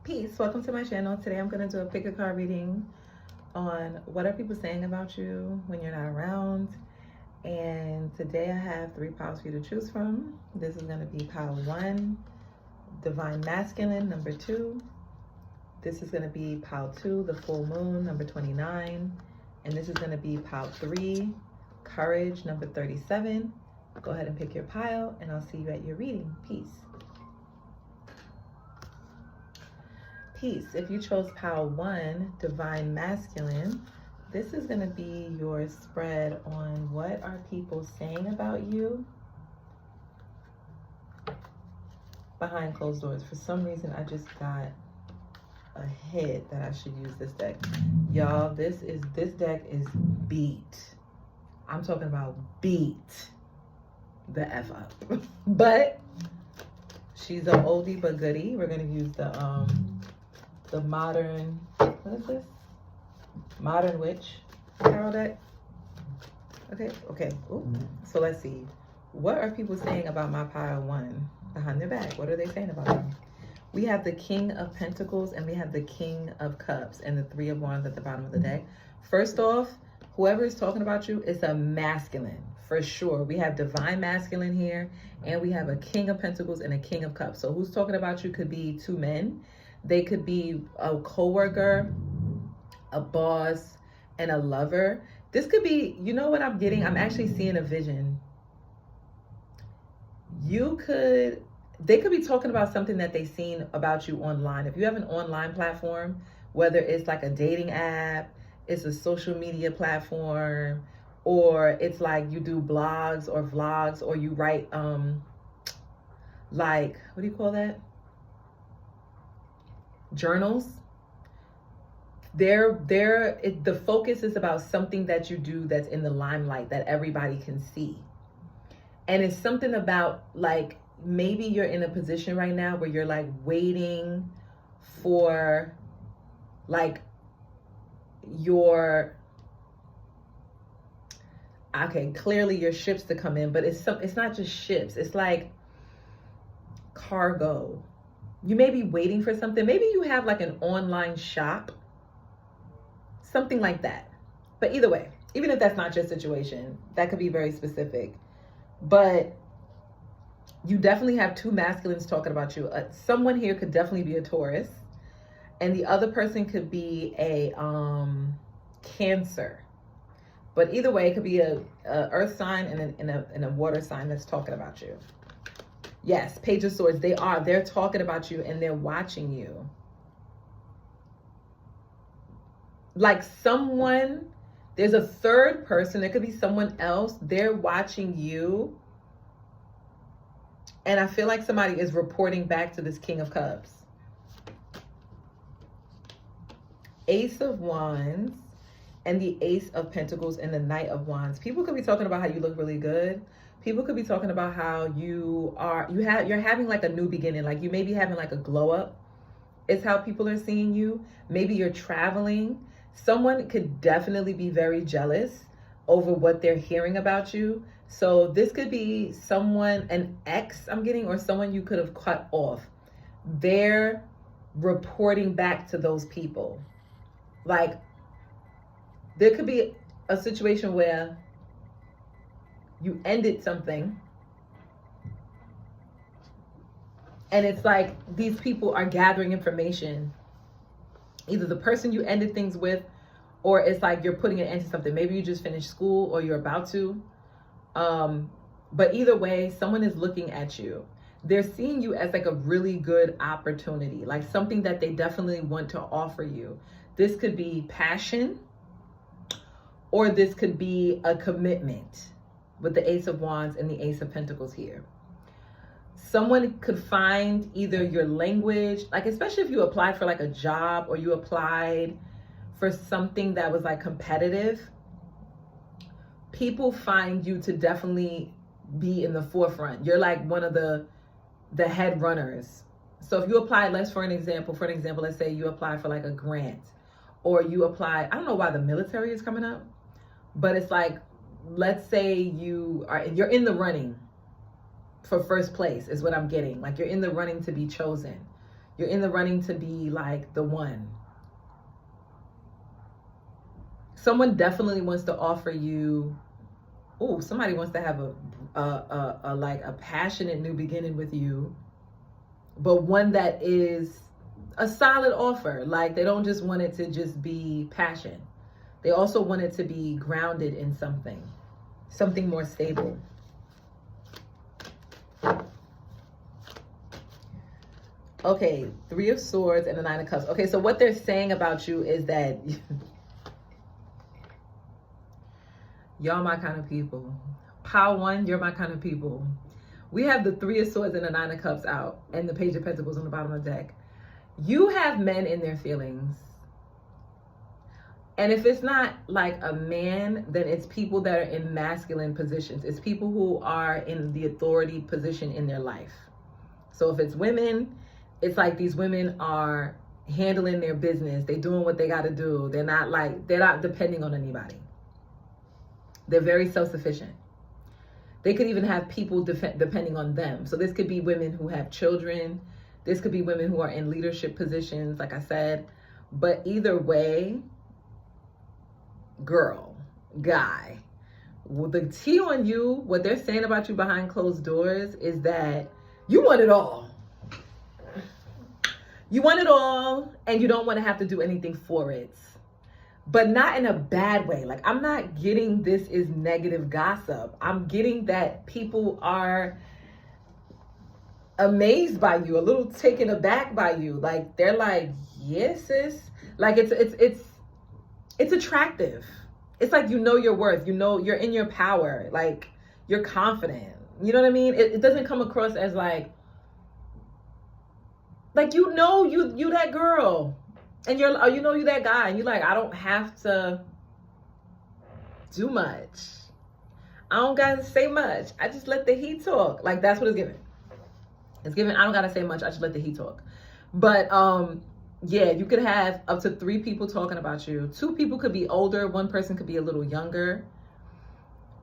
Peace, welcome to my channel. Today I'm going to do a pick a card reading on what are people saying about you when you're not around. And today I have 3 piles for you to choose from. This is going to be pile 1, Divine Masculine, number 2. This is going to be pile 2, the full moon, number 29. And this is going to be pile 3, Courage, number 37. Go ahead and pick your pile and I'll see you at your reading. Peace. Peace. If you chose pile 1, Divine Masculine, this is going to be your spread on what are people saying about you behind closed doors. For some reason, I just got a hit that I should use this deck. Y'all, this deck is beat. I'm talking about beat the F up. But she's an oldie but goodie. We're going to use the modern, what is this? Modern Witch tarot deck. Okay. Ooh. So let's see. What are people saying about my pile 1 behind their back? What are they saying about them? We have the King of Pentacles and we have the King of Cups and the 3 of Wands at the bottom of the deck. First off, whoever is talking about you is a masculine for sure. We have Divine Masculine here and we have a King of Pentacles and a King of Cups. So who's talking about you could be 2 men. They could be a coworker, a boss, and a lover. This could be, you know what I'm getting? I'm actually seeing a vision. They could be talking about something that they've seen about you online. If you have an online platform, whether it's like a dating app, it's a social media platform, or it's like you do blogs or vlogs, or you write, like, what do you call that? Journals. The focus is about something that you do that's in the limelight that everybody can see. And it's something about, like, maybe you're in a position right now where you're like waiting for like clearly your ships to come in, but it's not just ships, it's like cargo. You may be waiting for something. Maybe you have like an online shop, something like that. But either way, even if that's not your situation, that could be very specific. But you definitely have 2 masculines talking about you. Someone here could definitely be a Taurus, and the other person could be a Cancer. But either way, it could be a earth sign and a water sign that's talking about you. Yes, Page of Swords, they're talking about you and they're watching you. Like someone, there's a third person, there could be someone else, they're watching you. And I feel like somebody is reporting back to this King of Cups. Ace of Wands and the Ace of Pentacles and the Knight of Wands. People could be talking about how you look really good. People could be talking about how you're having like a new beginning. Like you may be having like a glow up. It's how people are seeing you. Maybe you're traveling. Someone could definitely be very jealous over what they're hearing about you. So this could be someone, an ex I'm getting, or someone you could have cut off. They're reporting back to those people. Like there could be a situation where you ended something and it's like these people are gathering information. Either the person you ended things with, or it's like you're putting an end to something. Maybe you just finished school or you're about to. But either way, someone is looking at you. They're seeing you as like a really good opportunity, like something that they definitely want to offer you. This could be passion, or this could be a commitment with the Ace of Wands and the Ace of Pentacles here. Someone could find either your language, like especially if you applied for like a job or you applied for something that was like competitive, people find you to definitely be in the forefront. You're like one of the head runners. So if you apply, for an example, let's say you apply for like a grant, or you apply, I don't know why the military is coming up, but it's like, let's say you're in the running for first place is what I'm getting. Like you're in the running to be chosen. You're in the running to be like the one. Someone definitely wants to offer you, oh, somebody wants to have a passionate new beginning with you, but one that is a solid offer. Like, they don't just want it to just be passion. They also want it to be grounded in something more stable. Okay, 3 of Swords and the 9 of Cups. Okay, so what they're saying about you is that y'all my kind of people. Pile 1, you're my kind of people. We have the 3 of Swords and the 9 of Cups out, and the Page of Pentacles on the bottom of the deck. You have men in their feelings. And if it's not like a man, then it's people that are in masculine positions. It's people who are in the authority position in their life. So if it's women, it's like these women are handling their business. They're doing what they got to do. They're not depending on anybody. They're very self-sufficient. They could even have people depending on them. So this could be women who have children. This could be women who are in leadership positions, like I said. But either way, girl, guy, the tea on you, what they're saying about you behind closed doors is that you want it all. You want it all, and you don't want to have to do anything for it. But not in a bad way. Like, I'm not getting this is negative gossip. I'm getting that people are amazed by you, a little taken aback by you. Like, they're like, yes, sis. Like, it's attractive. It's like, you know your worth. You know you're in your power. Like, you're confident. You know what I mean? It doesn't come across as like you know you that girl. And you know you that guy. And you're like, I don't have to do much. I don't got to say much. I just let the heat talk. Like, that's what it's giving. It's giving, I don't got to say much. I just let the heat talk. But, yeah, you could have up to 3 people talking about you. 2 people could be older. 1 person could be a little younger.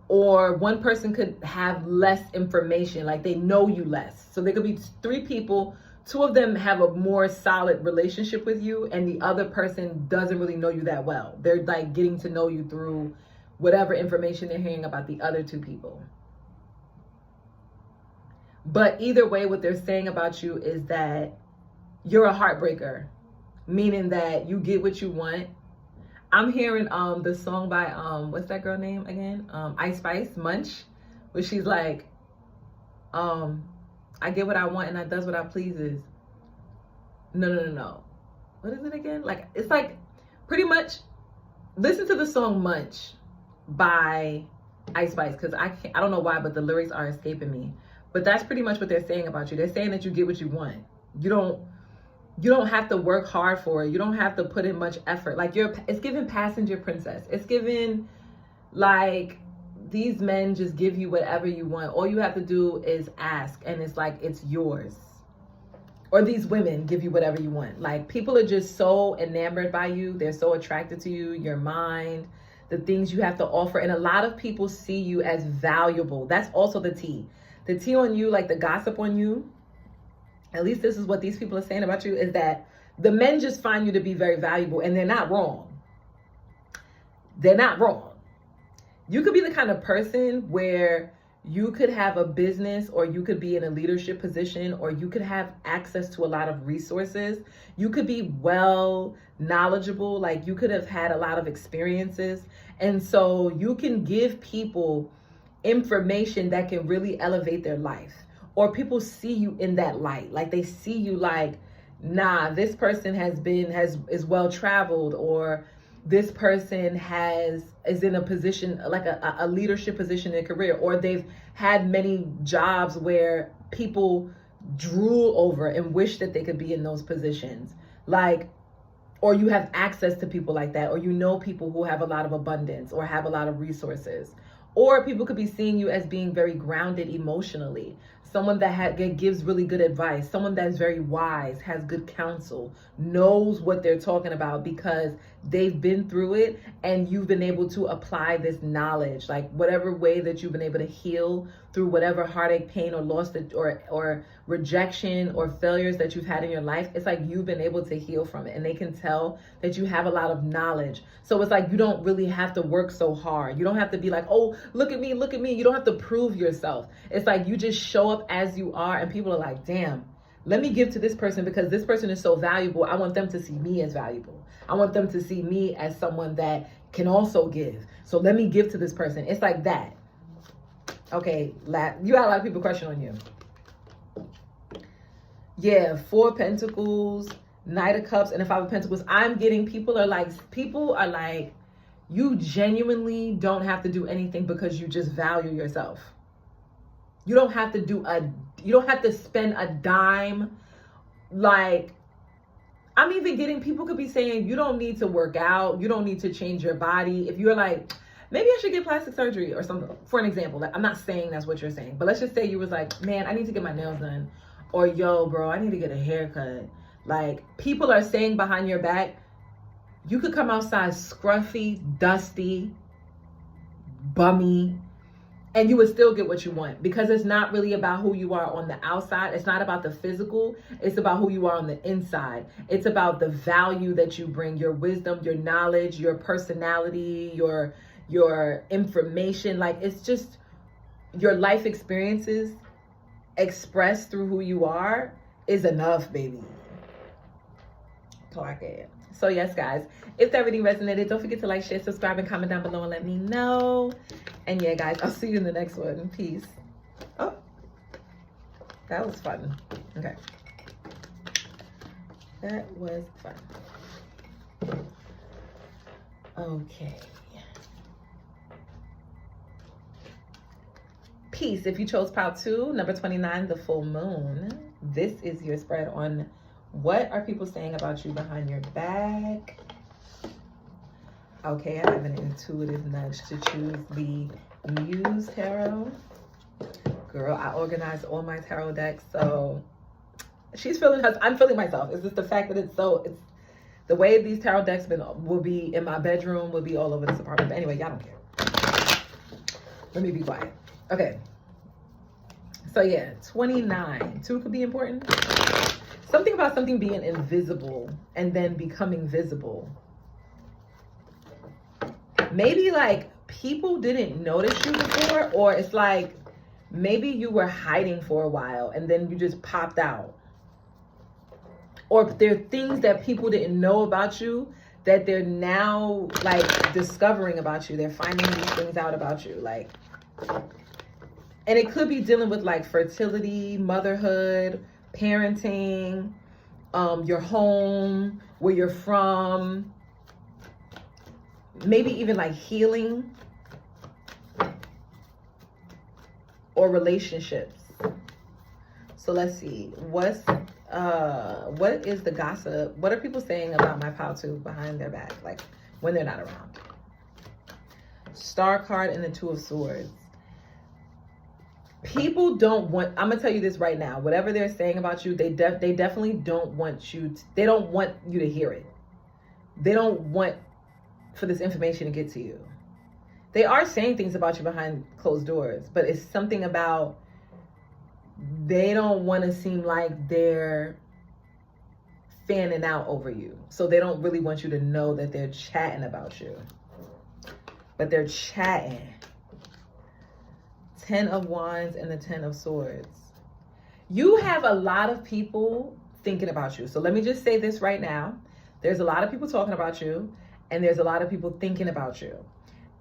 Or 1 person could have less information. Like, they know you less. So there could be 3 people. 2 of them have a more solid relationship with you, and the other person doesn't really know you that well. They're like getting to know you through whatever information they're hearing about the other 2 people. But either way, what they're saying about you is that you're a heartbreaker, meaning that you get what you want. I'm hearing the song by what's that girl name again? Ice Spice, Munch, where she's like, I get what I want and I does what I pleases. No. What is it again? Like, it's like pretty much, listen to the song Munch by Ice Spice, because I don't know why, but the lyrics are escaping me. But that's pretty much what they're saying about you. They're saying that you get what you want. You don't have to work hard for it. You don't have to put in much effort. Like, it's giving passenger princess. It's giving like, these men just give you whatever you want. All you have to do is ask, and it's like, it's yours. Or these women give you whatever you want. Like, people are just so enamored by you. They're so attracted to you, your mind, the things you have to offer. And a lot of people see you as valuable. That's also the tea. The tea on you, like the gossip on you, at least this is what these people are saying about you, is that the men just find you to be very valuable, and they're not wrong. They're not wrong. You could be the kind of person where you could have a business, or you could be in a leadership position, or you could have access to a lot of resources. You could be well knowledgeable, like you could have had a lot of experiences. And so you can give people information that can really elevate their life, or people see you in that light. Like, they see you like, nah, this person is well traveled, or this person is in a position, like a leadership position in a career, or they've had many jobs where people drool over and wish that they could be in those positions. Like, or you have access to people like that, or you know people who have a lot of abundance or have a lot of resources. Or people could be seeing you as being very grounded emotionally. someone that gives really good advice, someone that's very wise, has good counsel, knows what they're talking about because they've been through it, and you've been able to apply this knowledge, like whatever way that you've been able to heal through whatever heartache, pain, or loss that, or rejection or failures that you've had in your life. It's like you've been able to heal from it, and they can tell that you have a lot of knowledge. So it's like you don't really have to work so hard. You don't have to be like, oh, look at me, look at me. You don't have to prove yourself. It's like you just show up as you are, and people are like, damn, let me give to this person because this person is so valuable. I want them to see me as valuable. I want them to see me as someone that can also give. So let me give to this person. It's like that. Okay, you got a lot of people crushing on you. Yeah, 4 of Pentacles, Knight of Cups, and the 5 of Pentacles. I'm getting people are like, you genuinely don't have to do anything because you just value yourself. You don't have to you don't have to spend a dime. Like, I'm even getting, people could be saying you don't need to work out. You don't need to change your body. If you're like, maybe I should get plastic surgery or something, for an example. Like, I'm not saying that's what you're saying, but let's just say you was like, man, I need to get my nails done. Or, yo, bro, I need to get a haircut. Like, people are saying behind your back, you could come outside scruffy, dusty, bummy, and you would still get what you want, because it's not really about who you are on the outside. It's not about the physical. It's about who you are on the inside. It's about the value that you bring, your wisdom, your knowledge, your personality, your information. Like, it's just your life experiences expressed through who you are is enough, baby. Clock it. So yes, guys, if that reading resonated, don't forget to like, share, subscribe, and comment down below and let me know. And yeah, guys, I'll see you in the next one. Peace. Oh, that was fun. Okay. That was fun. Okay. Peace. If you chose pile 2, number 29, the full moon, this is your spread on what are people saying about you behind your back. Okay, I have an intuitive nudge to choose the Muse Tarot. Girl, I organized all my tarot decks, so she's feeling us. I'm feeling myself. It's just the fact that it's the way these tarot decks will be in my bedroom, will be all over this apartment. But anyway, y'all don't care. Let me be quiet. Okay. So yeah, 29. 2 could be important. Something about something being invisible and then becoming visible. Maybe like people didn't notice you before, or it's like maybe you were hiding for a while and then you just popped out. Or there are things that people didn't know about you that they're now like discovering about you. They're finding these things out about you. Like, and it could be dealing with like fertility, motherhood, parenting, your home, where you're from, maybe even like healing or relationships. So let's see, what is the gossip? What are people saying about my pile 2 behind their back, like when they're not around? Star card and the 2 of Swords. People don't want, I'm gonna tell you this right now, whatever they're saying about you, they definitely don't want you to, they don't want you to hear it. They don't want for this information to get to you. They are saying things about you behind closed doors, but it's something about, they don't want to seem like they're fanning out over you. So they don't really want you to know that they're chatting about you. But they're chatting. 10 of Wands and the 10 of Swords. You have a lot of people thinking about you. So let me just say this right now. There's a lot of people talking about you, and there's a lot of people thinking about you.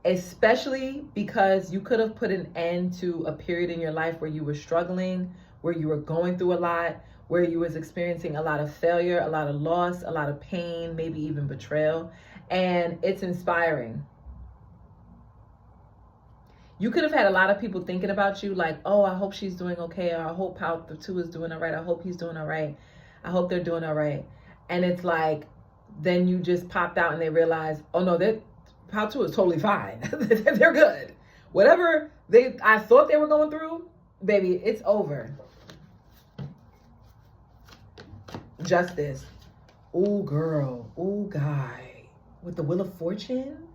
Especially because you could have put an end to a period in your life where you were struggling, where you were going through a lot, where you was experiencing a lot of failure, a lot of loss, a lot of pain, maybe even betrayal. And it's inspiring. You could have had a lot of people thinking about you like, oh, I hope she's doing okay. Or I hope Pile 2 is doing all right. I hope he's doing all right. I hope they're doing all right. And it's like, then you just popped out and they realize, oh no, Pile 2 is totally fine. They're good. Whatever I thought they were going through, Baby, it's over. Justice. Ooh, girl. Ooh, guy. With the Wheel of Fortune.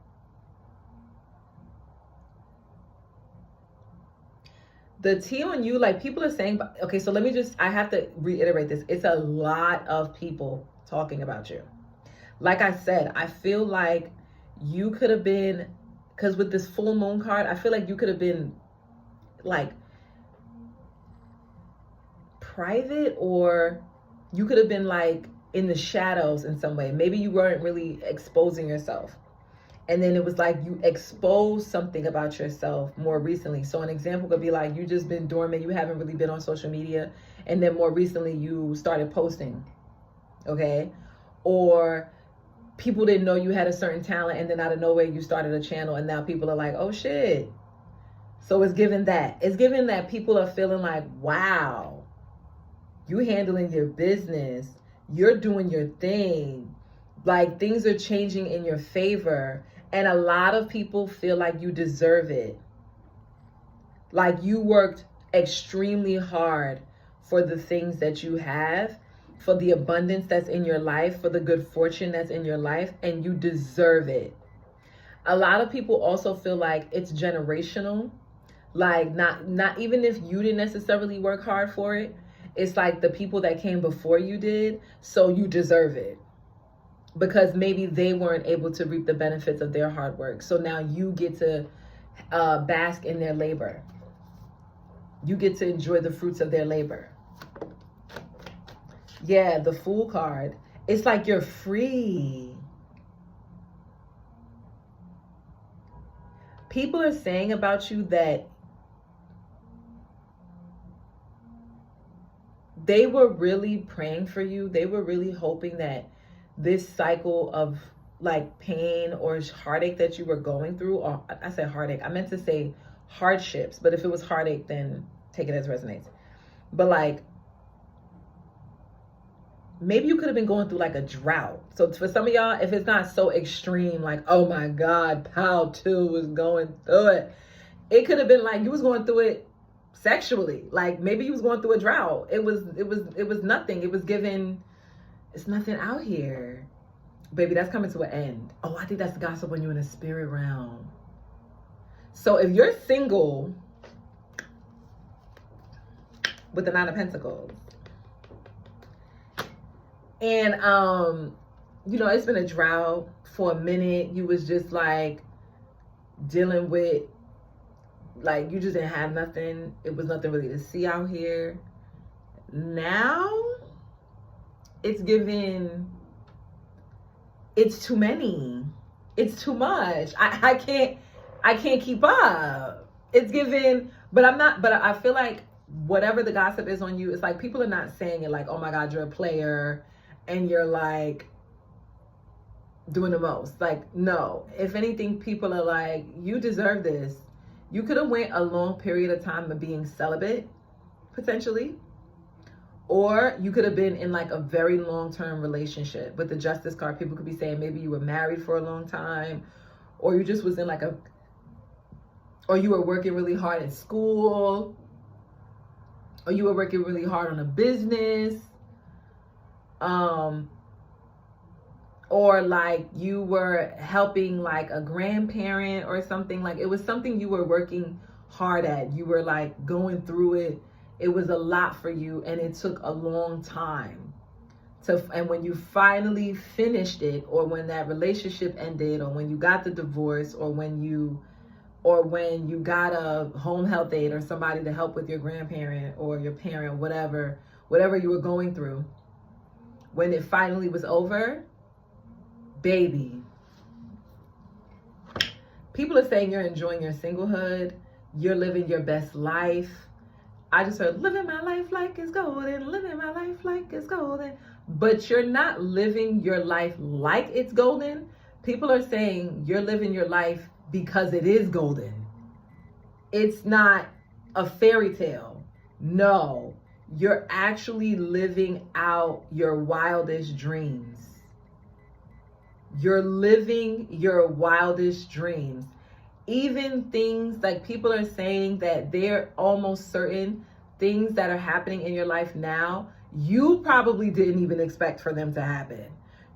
The tea on you, like people are saying, okay, so I have to reiterate this. It's a lot of people talking about you. Like I said, I feel like you could have been, because with this full moon card, I feel like you could have been like private, or you could have been like in the shadows in some way. Maybe you weren't really exposing yourself. And then it was like you exposed something about yourself more recently. So an example could be like you just been dormant. You haven't really been on social media. And then more recently you started posting. Okay. Or people didn't know you had a certain talent. And then out of nowhere you started a channel. And now people are like, oh shit. So it's given that. It's given that people are feeling like, wow, you handling your business. You're doing your thing. Like things are changing in your favor. And a lot of people feel like you deserve it. Like you worked extremely hard for the things that you have, for the abundance that's in your life, for the good fortune that's in your life, and you deserve it. A lot of people also feel like it's generational. Like not even if you didn't necessarily work hard for it, it's like the people that came before you did, so you deserve it. Because maybe they weren't able to reap the benefits of their hard work. So now you get to bask in their labor. You get to enjoy the fruits of their labor. Yeah, the Fool card. It's like you're free. People are saying about you that they were really praying for you. They were really hoping that this cycle of like pain or heartache that you were going through, or I said heartache, I meant to say hardships, but if it was heartache, then take it as resonates. But like, maybe you could have been going through like a drought. So for some of y'all, if it's not so extreme, like, oh my God, Pal 2 was going through it. It could have been like you was going through it sexually. Like maybe you was going through a drought. It was nothing. It was given. It's nothing out here. Baby, that's coming to an end. Oh, I think that's the gossip when you're in the spirit realm. So if you're single with the 9 of Pentacles, and you know, it's been a drought for a minute. You was just like dealing with, like you just didn't have nothing. It was nothing really to see out here. Now it's given, it's too many. It's too much. I can't keep up. It's given, but I feel like whatever the gossip is on you, it's like people are not saying it like, oh my God, you're a player and you're like doing the most. Like, no. If anything, people are like, you deserve this. You could have went a long period of time of being celibate, potentially. Or you could have been in like a very long-term relationship. With the Justice card, people could be saying maybe you were married for a long time, or you just was in like or you were working really hard at school, or you were working really hard on a business, or like you were helping like a grandparent or something. Like it was something you were working hard at. You were like going through it. It was a lot for you, and it took a long time and when you finally finished it, or when that relationship ended, or when you got the divorce, or when you got a home health aide or somebody to help with your grandparent or your parent, whatever you were going through, when it finally was over, baby, people are saying you're enjoying your singlehood, you're living your best life. I just heard living my life like it's golden, living my life like it's golden. But you're not living your life like it's golden. People are saying you're living your life because it is golden. It's not a fairy tale. No, you're actually living out your wildest dreams. You're living your wildest dreams. even things like people are saying that they're almost certain things that are happening in your life now, you probably didn't even expect for them to happen.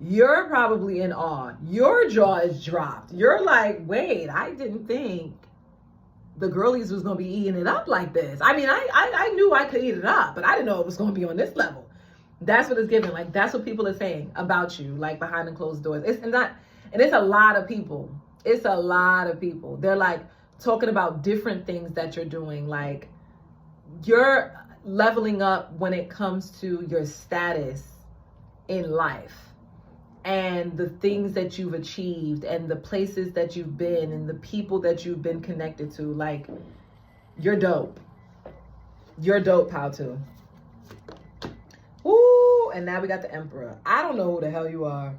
You're probably in awe. Your jaw is dropped. You're like, wait, I didn't think the girlies was going to be eating it up like this. I mean, I knew I could eat it up, but I didn't know it was going to be on this level. That's what it's giving. Like, that's what people are saying about you, like behind the closed doors. It's a lot of people. It's a lot of people. They're like talking about different things that you're doing. Like, you're leveling up when it comes to your status in life and the things that you've achieved and the places that you've been and the people that you've been connected to. Like, you're dope. You're dope, pal, too. Ooh, and now we got the Emperor. I don't know who the hell you are.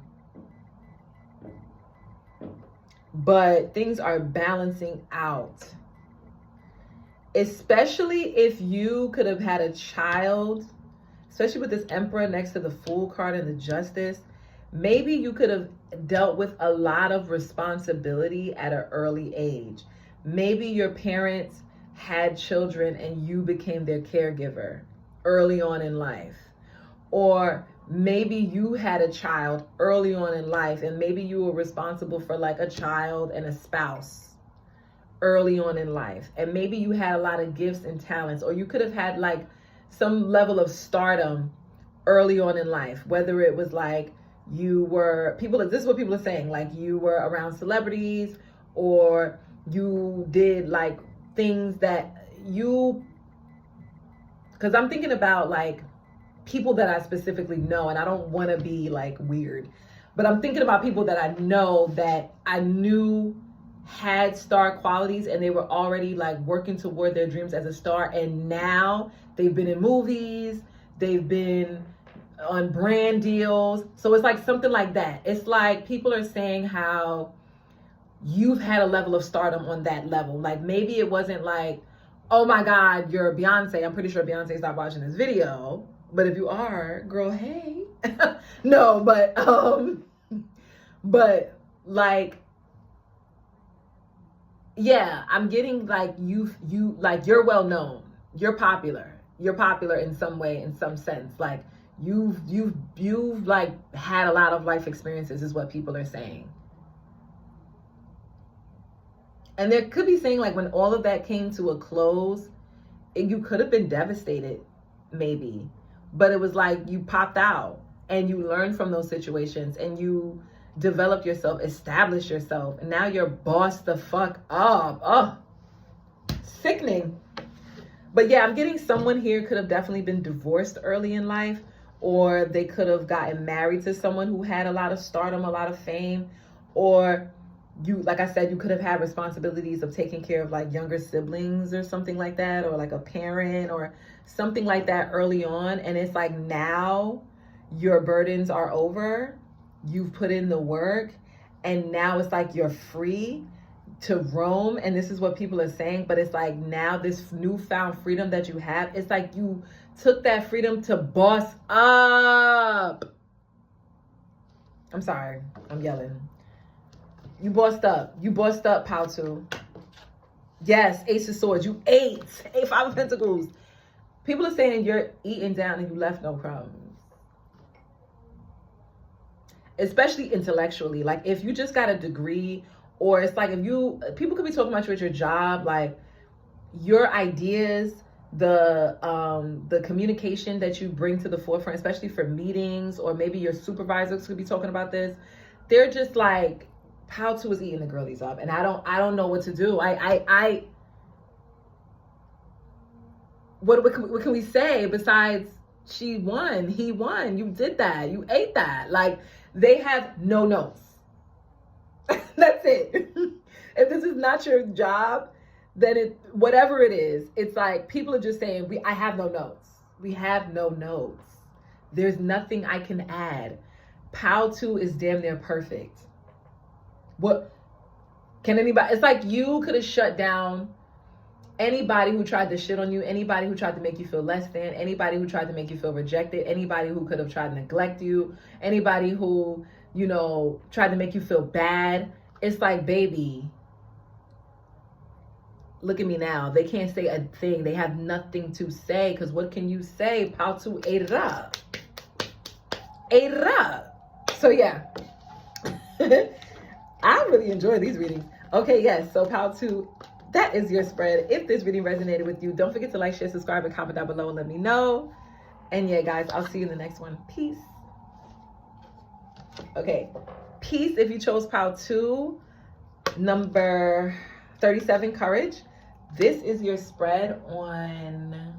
But things are balancing out. Especially if you could have had a child, especially with this Emperor next to the Fool card and the Justice. Maybe you could have dealt with a lot of responsibility at an early age. Maybe your parents had children and you became their caregiver early on in life. Or maybe you had a child early on in life and maybe you were responsible for like a child and a spouse early on in life. And maybe you had a lot of gifts and talents, or you could have had like some level of stardom early on in life, whether it was like you were this is what people are saying, like you were around celebrities, or you did like things that because I'm thinking about like people that I specifically know, and I don't want to be like weird, but I'm thinking about people that I know that I knew had star qualities and they were already like working toward their dreams as a star, and now they've been in movies, they've been on brand deals. So it's like something like that. It's like people are saying how you've had a level of stardom on that level. Like maybe it wasn't like, oh my God, you're Beyonce. I'm pretty sure Beyonce's not watching this video. But if you are, girl, hey. No, but like, yeah, I'm getting like you like you're well known. You're popular. You're popular in some way, in some sense. Like you've like had a lot of life experiences is what people are saying. And there could be saying like when all of that came to a close, you could have been devastated, maybe. But it was like you popped out and you learned from those situations and you developed yourself, established yourself, and now you're bossed the fuck up. Oh, sickening. But yeah, I'm getting someone here could have definitely been divorced early in life, or they could have gotten married to someone who had a lot of stardom, a lot of fame, or you, like I said, you could have had responsibilities of taking care of like younger siblings or something like that, or like a parent or something like that early on. And it's like now your burdens are over, you've put in the work, and now it's like you're free to roam. And this is what people are saying, but it's like now this newfound freedom that you have, it's like you took that freedom to boss up. I'm sorry, I'm yelling. You bossed up. You bossed up, Pautu. Yes, Ace of Swords. You ate. Five of Pentacles. People are saying you're eating down and you left no crumbs. Especially intellectually. Like if you just got a degree, or it's like if you, people could be talking about you at your job, like your ideas, the communication that you bring to the forefront, especially for meetings, or maybe your supervisors could be talking about this. They're just like, Pautu was eating the girlies up, and I don't know what to do. What can we say besides she won, he won, you did that, you ate that? Like they have no notes. That's it. If this is not your job, then whatever it is, it's like people are just saying, I have no notes. We have no notes. There's nothing I can add. Pautu is damn near perfect. What can anybody, it's like you could have shut down anybody who tried to shit on you, anybody who tried to make you feel less than, anybody who tried to make you feel rejected, anybody who could have tried to neglect you, anybody who, you know, tried to make you feel bad. It's like, baby, look at me now. They can't say a thing. They have nothing to say, because what can you say? Pile 2 ate it up. Ate it up. So yeah. I really enjoy these readings. Okay, yes. So pile 2, that is your spread. If this reading resonated with you, don't forget to like, share, subscribe, and comment down below and let me know. And yeah, guys, I'll see you in the next one. Peace. Okay. Peace if you chose pile 2. Number 37, courage. This is your spread on...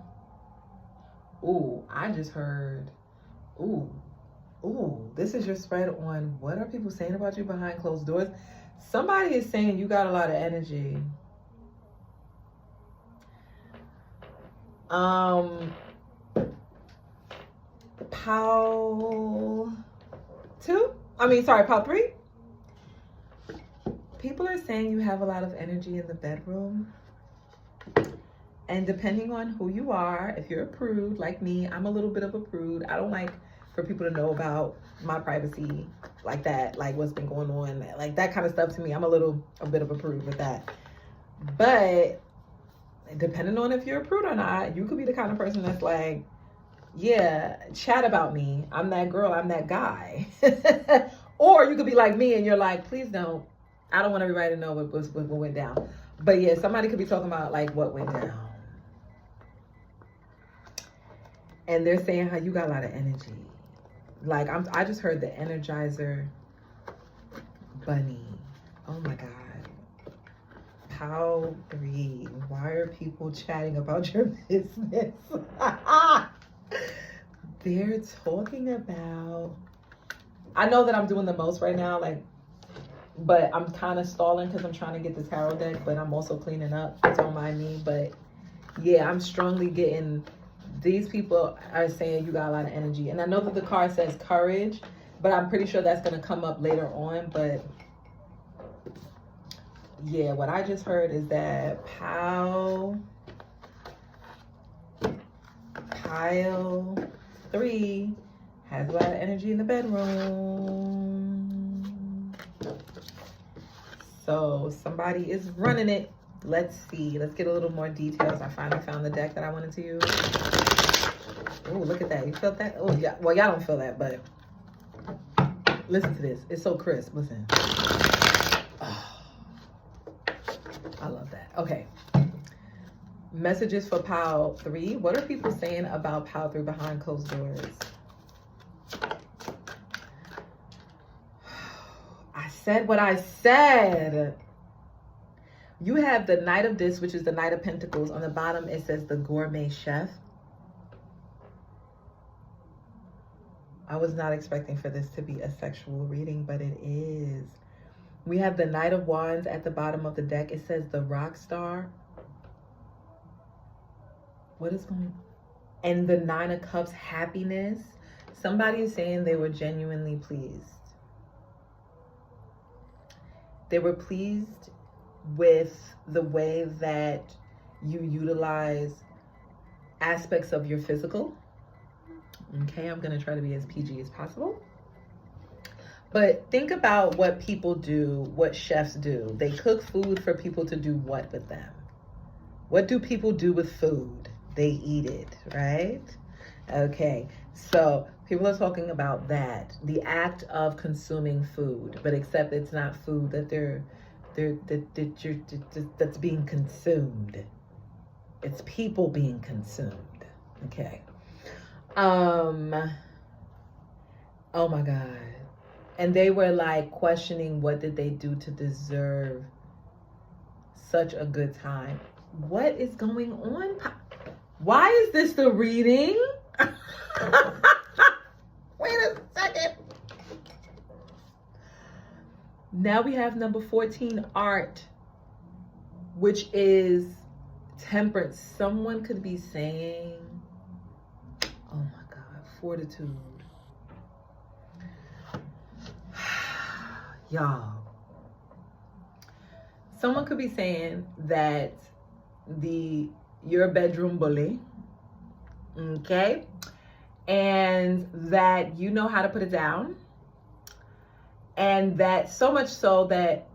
Ooh, I just heard... Ooh, this is your spread on what are people saying about you behind closed doors. Somebody is saying you got a lot of energy. Pile 3. People are saying you have a lot of energy in the bedroom. And depending on who you are, if you're a prude like me, I'm a little bit of a prude. I don't like for people to know about my privacy like that, like what's been going on, like that kind of stuff to me. I'm a bit of a prude with that. But depending on if you're a prude or not, you could be the kind of person that's like, yeah, chat about me. I'm that girl, I'm that guy. Or you could be like me and you're like, please don't. I don't want everybody to know what went down. But yeah, somebody could be talking about like what went down. And they're saying how you got a lot of energy. Like I just heard the Energizer Bunny. Oh my God. Pile 3. Why are people chatting about your business? They're talking about... I know that I'm doing the most right now, like, but I'm kind of stalling because I'm trying to get the tarot deck, but I'm also cleaning up. Don't mind me. But yeah, I'm strongly getting... These people are saying you got a lot of energy. And I know that the card says courage, but I'm pretty sure that's going to come up later on. But yeah, what I just heard is that pile 3 has a lot of energy in the bedroom. So somebody is running it. Let's see. Let's get a little more details. I finally found the deck that I wanted to use. Oh, look at that. You felt that? Oh, yeah. Well, y'all don't feel that, but listen to this. It's so crisp. Listen. Oh, I love that. Okay. Messages for pile 3. What are people saying about pile 3 behind closed doors? I said what I said. You have the Knight of Discs, which is the Knight of Pentacles. On the bottom, it says the Gourmet Chef. I was not expecting for this to be a sexual reading, but it is. We have the Knight of Wands at the bottom of the deck. It says the Rock Star. What is going on? And the 9 of Cups, happiness. Somebody is saying they were genuinely pleased. They were pleased with the way that you utilize aspects of your physical. Okay, I'm going to try to be as PG as possible. But think about what people do, what chefs do. They cook food for people to do what with them? What do people do with food? They eat it, right? Okay, so people are talking about that. The act of consuming food, but except it's not food that that's being consumed. It's people being consumed. Okay. Oh my God. And they were like questioning what did they do to deserve such a good time. What is going on? Why is this the reading? Wait a second. Now we have number 14, art, which is temperance. Someone could be saying, oh my God, fortitude. Y'all. Someone could be saying that you're a bedroom bully, okay? And that you know how to put it down. And that so much so that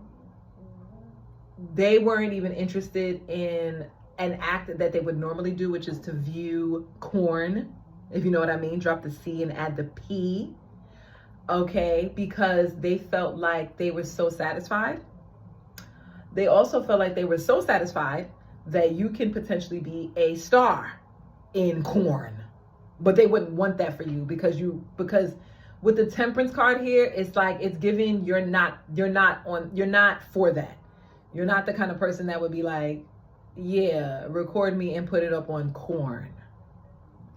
they weren't even interested in an act that they would normally do, which is to view corn, if you know what I mean. Drop the C and add the P, okay? Because they felt like they were so satisfied. They also felt like they were so satisfied that you can potentially be a star in corn, but they wouldn't want that for you because with the temperance card here, it's like it's giving you're not for that. You're not the kind of person that would be like, yeah, record me and put it up on corn.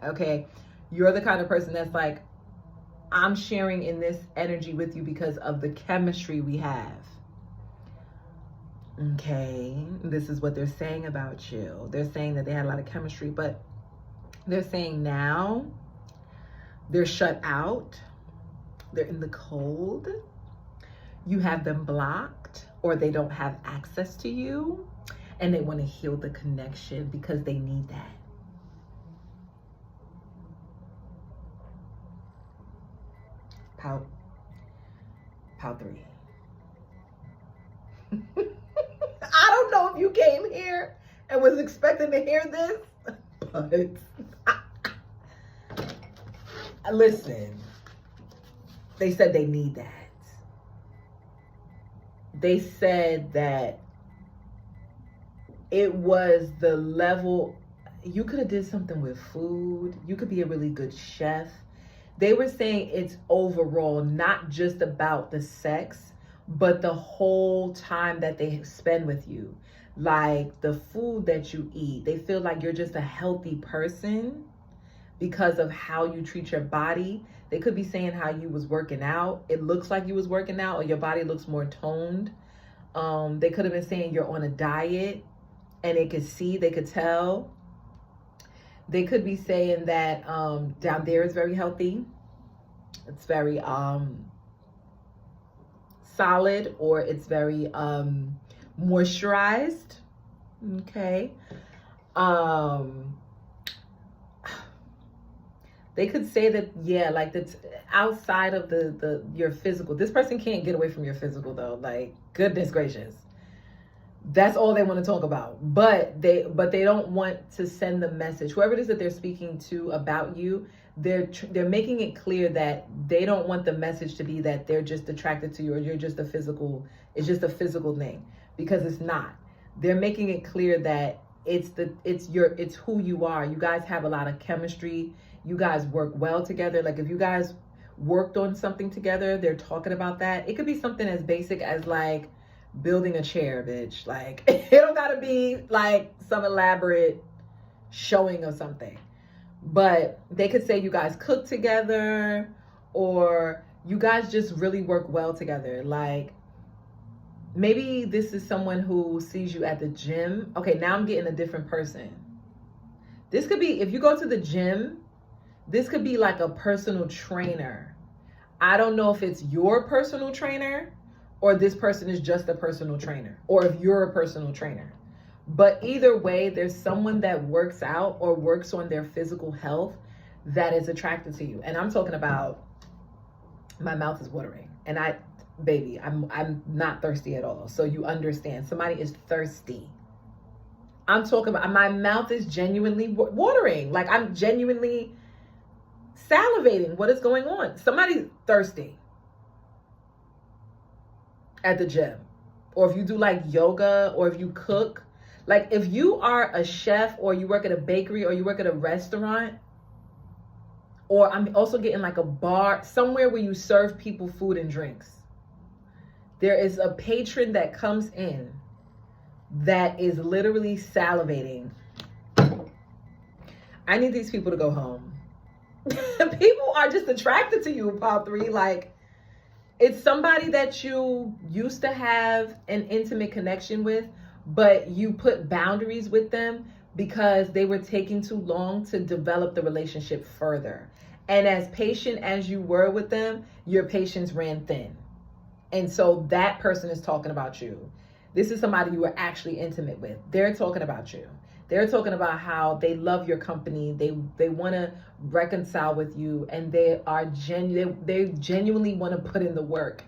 Okay. You're the kind of person that's like, I'm sharing in this energy with you because of the chemistry we have. Okay. This is what they're saying about you. They're saying that they had a lot of chemistry, but they're saying now they're shut out. They're in the cold. You have them blocked, or they don't have access to you, and they want to heal the connection because they need that. Pout 3. I don't know if you came here and was expecting to hear this, but listen, they said they need that. They said that it was the level, you could have did something with food. You could be a really good chef. They were saying it's overall not just about the sex, but the whole time that they spend with you. Like the food that you eat. They feel like you're just a healthy person because of how you treat your body. They could be saying how you was working out. It looks like you was working out, or your body looks more toned. They could have been saying you're on a diet, and they could tell. They could be saying that down there is very healthy. It's very solid, or it's very moisturized. Okay. They could say that, yeah, like that's outside of your physical. This person can't get away from your physical though. Like, goodness gracious. That's all they want to talk about. But they don't want to send the message. Whoever it is that they're speaking to about you, they're making it clear that they don't want the message to be that they're just attracted to you, or you're just it's just a physical thing, because it's not. They're making it clear that it's who you are. You guys have a lot of chemistry. You guys work well together. Like if you guys worked on something together, they're talking about that. It could be something as basic as like building a chair, bitch. Like it don't gotta be like some elaborate showing of something. But they could say you guys cook together, or you guys just really work well together. Like maybe this is someone who sees you at the gym. Okay, now I'm getting a different person. This could be, if you go to the gym, this could be like a personal trainer. I don't know if it's your personal trainer, or this person is just a personal trainer, or if you're a personal trainer. But either way, there's someone that works out or works on their physical health that is attracted to you. And I'm talking about, my mouth is watering. And I'm not thirsty at all. So you understand, somebody is thirsty. I'm talking about, my mouth is genuinely watering. Like I'm genuinely salivating. What is going on? Somebody's thirsty at the gym, or if you do like yoga, or if you cook. Like if you are a chef, or you work at a bakery, or you work at a restaurant, or I'm also getting like a bar, somewhere where you serve people food and drinks. There is a patron that comes in that is literally salivating. I need these people to go home. People are just attracted to you, Pile 3. Like, it's somebody that you used to have an intimate connection with, but you put boundaries with them because they were taking too long to develop the relationship further. And as patient as you were with them, your patience ran thin. And so that person is talking about you. This is somebody you were actually intimate with. They're talking about you. They're talking about how they love your company. They want to reconcile with you, and they genuinely want to put in the work.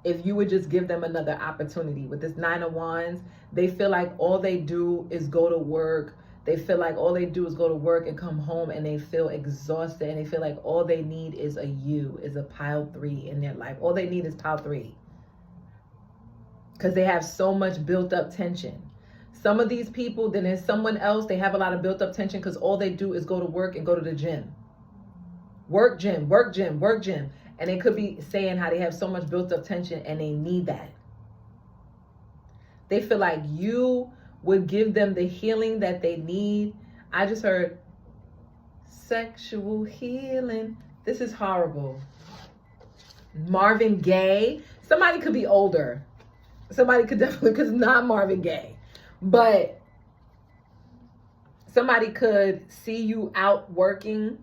if you would just give them another opportunity. With this Nine of Wands, they feel like all they do is go to work. They feel like all they do is go to work and come home, and they feel exhausted, and they feel like all they need is a pile 3 in their life. All they need is pile 3. Because they have so much built up tension. Some of these people, then there's someone else, they have a lot of built up tension because all they do is go to work and go to the gym. Work, gym, work, gym, work, gym. And they could be saying how they have so much built up tension and they need that. They feel like you would give them the healing that they need. I just heard sexual healing. This is horrible. Marvin Gaye. Somebody could be older. Somebody could definitely, because not Marvin Gaye. But somebody could see you out working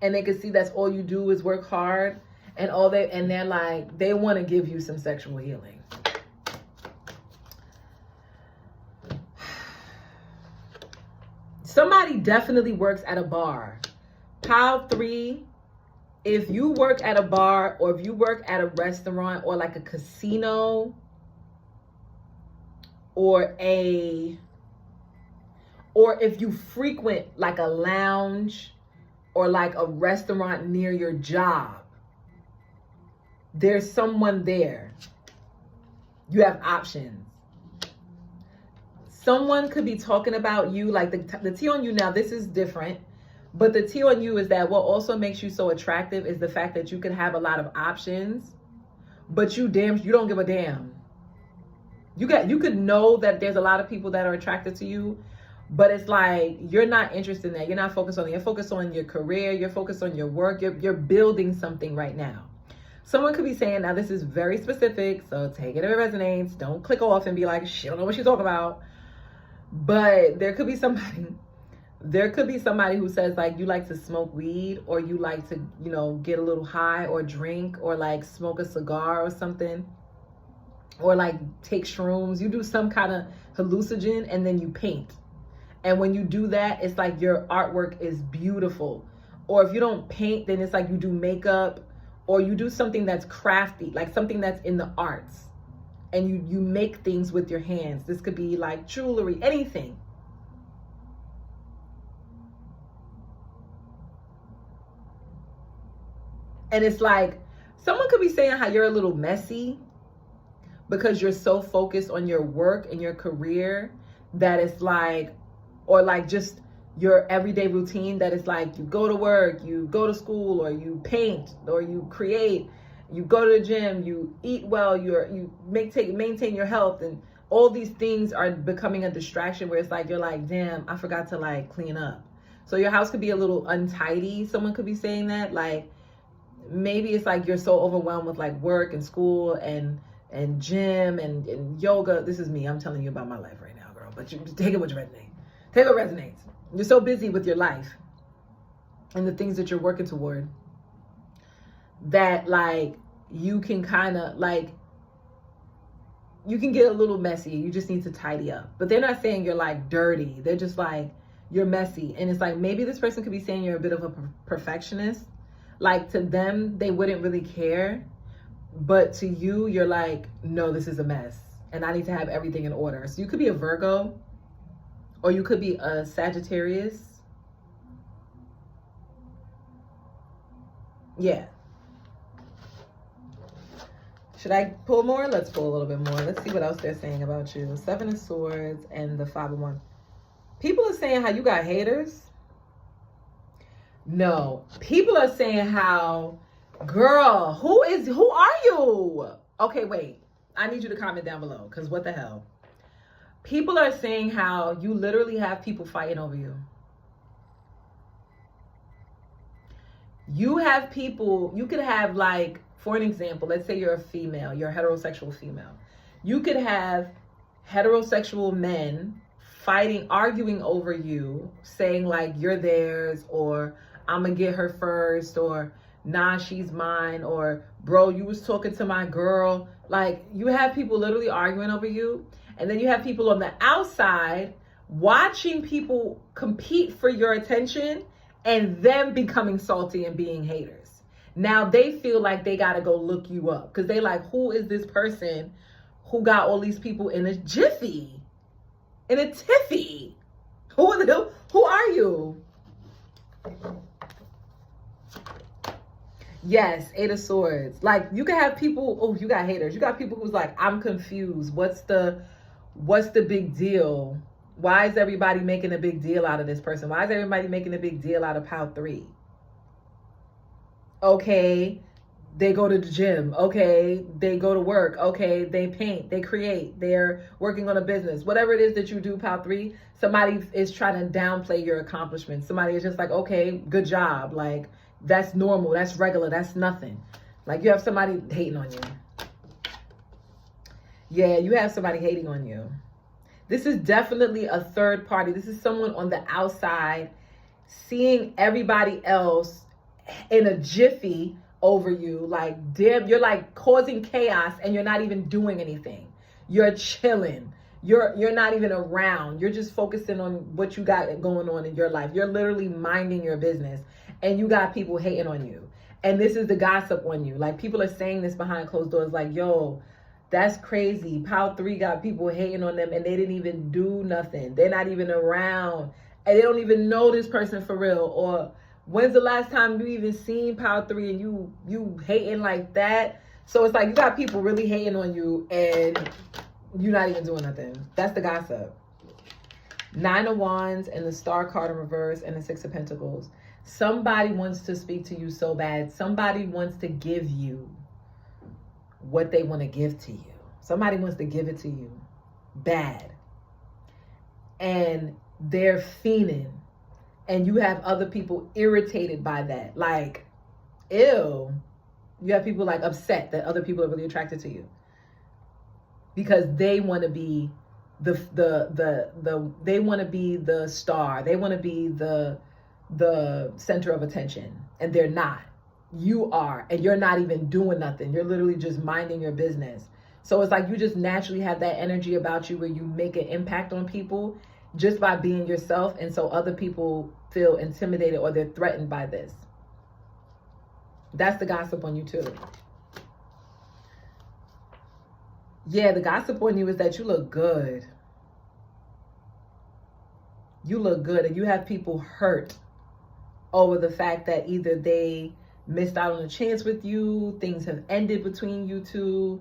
and they could see that's all you do is work hard. And they're like, they want to give you some sexual healing. Somebody definitely works at a bar. Pile 3, if you work at a bar or if you work at a restaurant or like a casino or if you frequent like a lounge or like a restaurant near your job, there's someone there. You have options. Someone could be talking about you, like the T on you now, this is different. But the T on you is that what also makes you so attractive is the fact that you could have a lot of options, but you don't give a damn. You could know that there's a lot of people that are attracted to you, but it's like you're not interested in that. You're not focused on it. You're focused on your career. You're focused on your work. You're building something right now. Someone could be saying, now this is very specific, so take it if it resonates. Don't click off and be like, she don't know what she's talking about. But there could be somebody who says like you like to smoke weed or you like to, get a little high or drink or like smoke a cigar or something or like take shrooms. You do some kind of hallucinogen and then you paint. And when you do that, it's like your artwork is beautiful. Or if you don't paint, then it's like you do makeup or you do something that's crafty, like something that's in the arts. And you make things with your hands. This could be like jewelry, anything. And it's like, someone could be saying how you're a little messy because you're so focused on your work and your career that it's like, or like just your everyday routine that it's like you go to work, you go to school, or you paint, or you create, you go to the gym, you eat well, you maintain your health, and all these things are becoming a distraction where it's like, you're like, damn, I forgot to like clean up. So your house could be a little untidy. Someone could be saying that, like, maybe it's like you're so overwhelmed with like work and school and gym and yoga. This is me. I'm telling you about my life right now, girl. But you take it what resonates. Take what resonates. You're so busy with your life and the things that you're working toward that like you can kind of like, you can get a little messy. You just need to tidy up. But they're not saying you're like dirty. They're just like, you're messy. And it's like, maybe this person could be saying you're a bit of a perfectionist. Like to them, they wouldn't really care. But to you, you're like, no, this is a mess. And I need to have everything in order. So you could be a Virgo or you could be a Sagittarius. Yeah. Should I pull more? Let's pull a little bit more. Let's see what else they're saying about you. 7 of Swords and the 5 of Wands. People are saying how you got haters. No. People are saying how, girl, who are you? Okay, wait. I need you to comment down below because what the hell? People are saying how you literally have people fighting over you. You have people, you could have like, for an example, let's say you're a female, you're a heterosexual female. You could have heterosexual men fighting, arguing over you, saying like you're theirs, or I'm gonna get her first, or nah, she's mine, or bro, you was talking to my girl. Like you have people literally arguing over you. And then you have people on the outside watching people compete for your attention and them becoming salty and being haters. Now they feel like they got to go look you up because they like, who is this person who got all these people in a jiffy, in a tiffy? Who are you? Yes, 8 of Swords. Like, you can have people, oh, you got haters. You got people who's like, I'm confused. What's the big deal? Why is everybody making a big deal out of this person? Why is everybody making a big deal out of Pile 3? Okay, they go to the gym. Okay, they go to work. Okay, they paint, they create, they're working on a business. Whatever it is that you do, Pile 3, somebody is trying to downplay your accomplishments. Somebody is just like, okay, good job. Like, that's normal, that's regular, that's nothing. Like, you have somebody hating on you. Yeah, you have somebody hating on you. This is definitely a third party. This is someone on the outside seeing everybody else in a jiffy over you. Like, damn, you're like causing chaos and you're not even doing anything. You're chilling. You're not even around. You're just focusing on what you got going on in your life. You're literally minding your business and you got people hating on you. And this is the gossip on you. Like, people are saying this behind closed doors like, yo, that's crazy. Pile 3 got people hating on them and they didn't even do nothing. They're not even around and they don't even know this person for real. Or when's the last time you even seen Pile 3 and you hating like that? So it's like you got people really hating on you and you're not even doing nothing. That's the gossip. 9 of Wands and the Star card in reverse and the 6 of Pentacles. Somebody wants to speak to you so bad. Somebody wants to give you what they want to give to you. Somebody wants to give it to you bad. And they're fiending. And you have other people irritated by that. Like, ew. You have people like upset that other people are really attracted to you. Because they want to be they want to be the star. They want to be the center of attention. And they're not. You are, and you're not even doing nothing. You're literally just minding your business. So it's like you just naturally have that energy about you where you make an impact on people just by being yourself. And so other people feel intimidated or they're threatened by this. That's the gossip on you too. Yeah, the gossip on you is that you look good. You look good, and you have people hurt over the fact that either they missed out on a chance with you, things have ended between you two,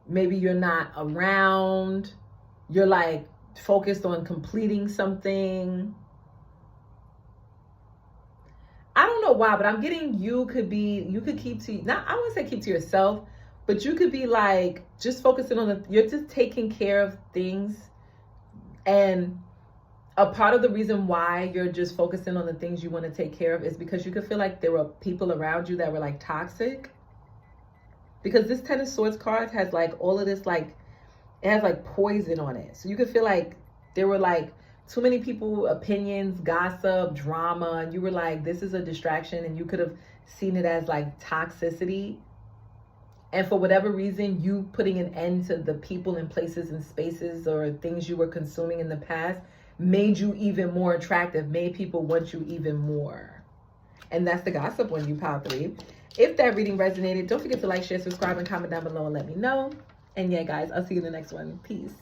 maybe you're not around, you're like focused on completing something. I don't know why, but I'm getting you could keep to, not, I wouldn't say keep to yourself, but you could be like just focusing on you're just taking care of things. And a part of the reason why you're just focusing on the things you want to take care of is because you could feel like there were people around you that were like toxic. Because this 10 of Swords card has like all of this, like, it has like poison on it. So you could feel like there were like too many people, opinions, gossip, drama. And you were like, this is a distraction. And you could have seen it as like toxicity. And for whatever reason, you putting an end to the people and places and spaces or things you were consuming in the past made you even more attractive, made people want you even more. And that's the gossip when you Pile 3. If that reading resonated, don't forget to like, share, subscribe, and comment down below and let me know. And yeah, guys, I'll see you in the next one. Peace.